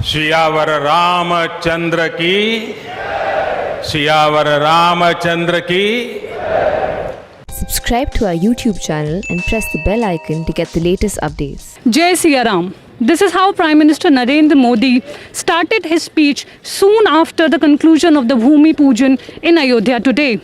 सियावर रामचंद्र की, सियावर रामचंद्र की। Subscribe to our YouTube channel and press the bell icon to get the latest updates. Jai Siya Ram. This is how Prime Minister Narendra Modi started his speech soon after the conclusion of the Bhumi Pujan in Ayodhya today.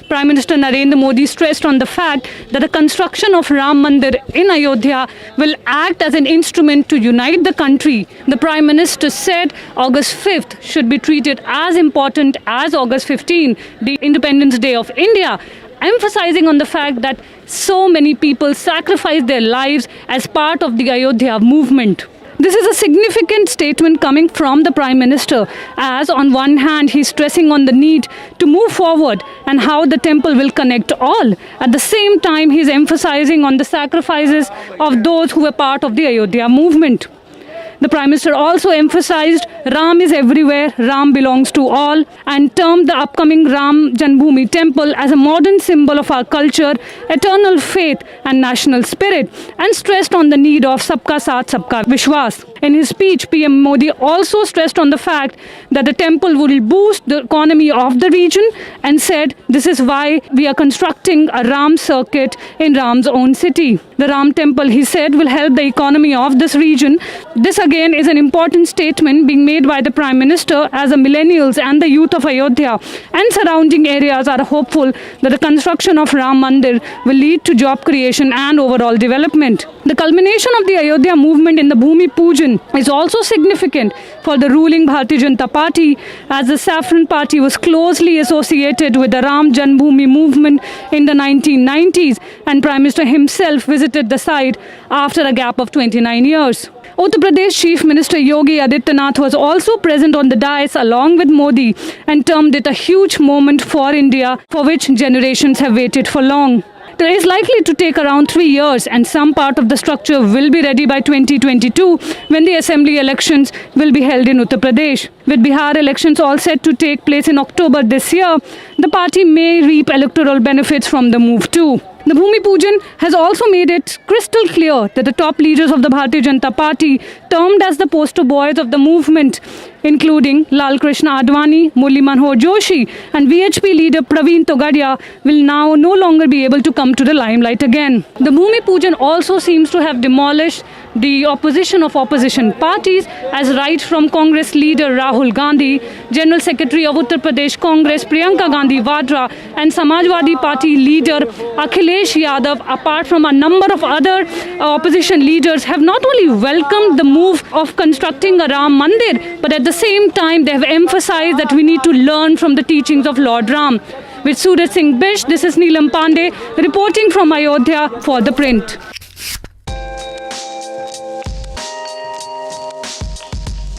Prime Minister Narendra Modi stressed on the fact that the construction of Ram Mandir in Ayodhya will act as an instrument to unite the country. The Prime Minister said August 5th should be treated as important as August 15, the Independence Day of India, emphasizing on the fact that so many people sacrificed their lives as part of the Ayodhya movement. This is a significant statement coming from the Prime Minister, as on one hand he's stressing on the need to move forward and how the temple will connect all. At the same time, he's emphasizing on the sacrifices of those who were part of the Ayodhya movement. The Prime Minister also emphasized Ram is everywhere, Ram belongs to all, and termed the upcoming Ram Janmabhoomi temple as a modern symbol of our culture, eternal faith and national spirit, and stressed on the need of Sabka Saath Sabka Vishwas. In his speech, PM Modi also stressed on the fact that the temple will boost the economy of the region and said this is why we are constructing a Ram circuit in Ram's own city. The Ram temple, he said, will help the economy of this region. This again is an important statement being made by the Prime Minister, as the millennials and the youth of Ayodhya and surrounding areas are hopeful that the construction of Ram Mandir will lead to job creation and overall development. The culmination of the Ayodhya movement in the Bhumi Pujan is also significant for the ruling Bharatiya Janata Party, as the Saffron Party was closely associated with the Ram Janmabhoomi movement in the 1990s, and Prime Minister himself visited the site after a gap of 29 years. Uttar Pradesh Chief Minister Yogi Adityanath was also present on the dais along with Modi and termed it a huge moment for India, for which generations have waited for long. It is likely to take around 3 years, and some part of the structure will be ready by 2022, when the assembly elections will be held in Uttar Pradesh. With Bihar elections all set to take place in October this year, the party may reap electoral benefits from the move too. The Bhumi Pujan has also made it crystal clear that the top leaders of the Bharatiya Janata Party, termed as the poster boys of the movement, including Lal Krishna Advani, Murli Manohar Joshi and VHP leader Praveen Togadia, will now no longer be able to come to the limelight again. The Bhumi Pujan also seems to have demolished the opposition of opposition parties, as right from Congress leader Rahul Gandhi, General Secretary of Uttar Pradesh Congress Priyanka Gandhi Vadra and Samajwadi Party leader Akhilesh Yadav, apart from a number of other opposition leaders, have not only welcomed the move of constructing a Ram Mandir, but at the same time they have emphasized that we need to learn from the teachings of Lord Ram. With Suraj Singh Bish, this is Neelam Pandey reporting from Ayodhya for The Print.